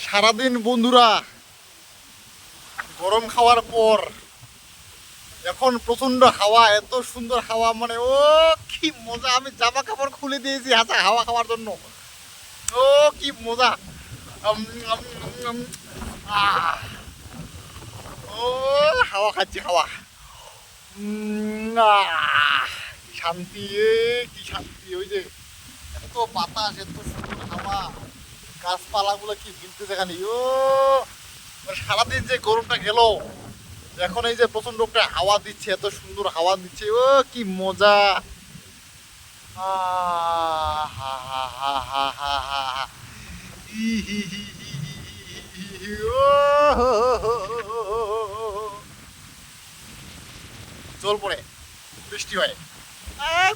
সারাদিন বন্ধুরা গরম খাওয়ার পর এখন প্রচন্ড হাওয়া, এত সুন্দর হাওয়া, মানে ও কি মজা। আমি জামা কাপড় খুলে দিয়েছি হাতে হাওয়া খাওয়ার জন্য। ও কি মজা। উম, উম, উম, আহ, ও হাওয়া খাচ্ছি, হাওয়া। কি শান্তি, কি শান্তি। ওই যে এত বাতাস, এত সুন্দর হাওয়া, গাছপালাগুলো কি হিলতেছে খালি। ও মানে সারাদিন যে গরমটা গেল, এখন এই যে প্রচন্ড একটা হাওয়া দিচ্ছে, এত সুন্দর হাওয়া দিচ্ছে। ও কি মজা। হা হা হা হা হা হা হা। ই হি হি হি হি হি হি হি। ও হো হো হো হো হো। জল পড়ে, বৃষ্টি হয়।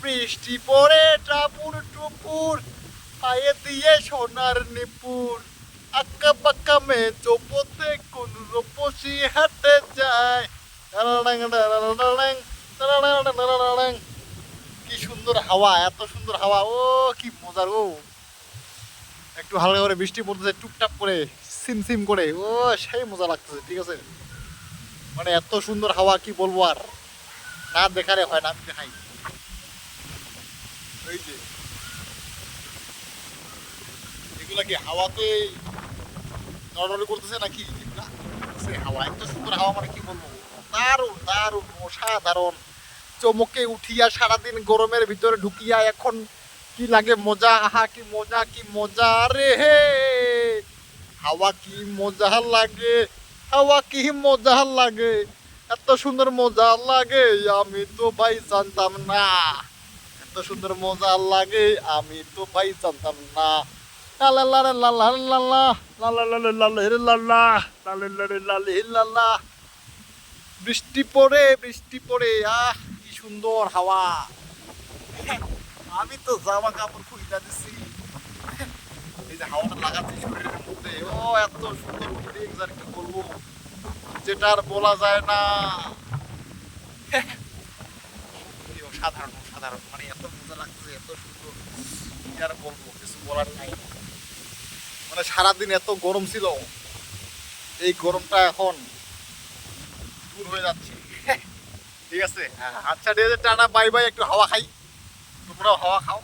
বৃষ্টি পড়ে টাপুর টুপুর, পায়ে দিয়ে সোনার নিপুর, আক্কা বাক্কা মে চোপতে কোন রূপসী হাঁটে যায়। কি সুন্দর হাওয়া, এত সুন্দর হাওয়া। ও কি মজার। ও একটু হালকা করে বৃষ্টি পড়তেছে টুপটাপ করে, সিম সিম করে। ও সেই মজা লাগতেছে, ঠিক আছে। মানে এত সুন্দর হাওয়া, কি বলবো আর। না দেখারে হয় না, আমি দেখাই। এই যে এগুলা কি হাওয়াতে নড়ানড়ি করতেছে নাকি? সে হাওয়া, এত সুন্দর হাওয়া, মানে কি বলবো। দারুণ দারুণ অসাধারণ। চমকে উঠিয়া সারাদিন গরমের ভিতরে ঢুকিয়া এখন কি লাগে মজা। আহা কি মজা, কি মজা রে হে। হাওয়া কি মজা লাগে, হাওয়া কি মজা লাগে, এত সুন্দর মজা লাগে আমি তো ভাই জানতাম না। এত সুন্দর মজা লাগে আমি তো ভাই জানতাম না। লা লা লা লা লা লা লা লা লা লা লা লা লা লা লা লা লা লা। বৃষ্টি পড়ে, বৃষ্টি পড়ে, আহ কি সুন্দর হাওয়া। আমি তো জামা কাপড় খুলে দিচ্ছি, এই যে হাওয়াটা লাগাচ্ছি শরীরের মধ্যে। ও এত সুন্দর ফিলিংস, আর কি বলবো, যেটা আর বলা যায় না। কি অসাধারণ, অসাধারণ, মানে এত মজা লাগছে, এত সুন্দর, কি আর বলবো, কিছু বলার নাই। মানে সারাদিন এত গরম ছিল, এই গরমটা এখন দূর হয়ে যাচ্ছে। ঠিক আছে, আচ্ছা ঠিক আছে, টাটা বাই বাই। একটু হাওয়া খাই, তোমরাও হাওয়া খাও।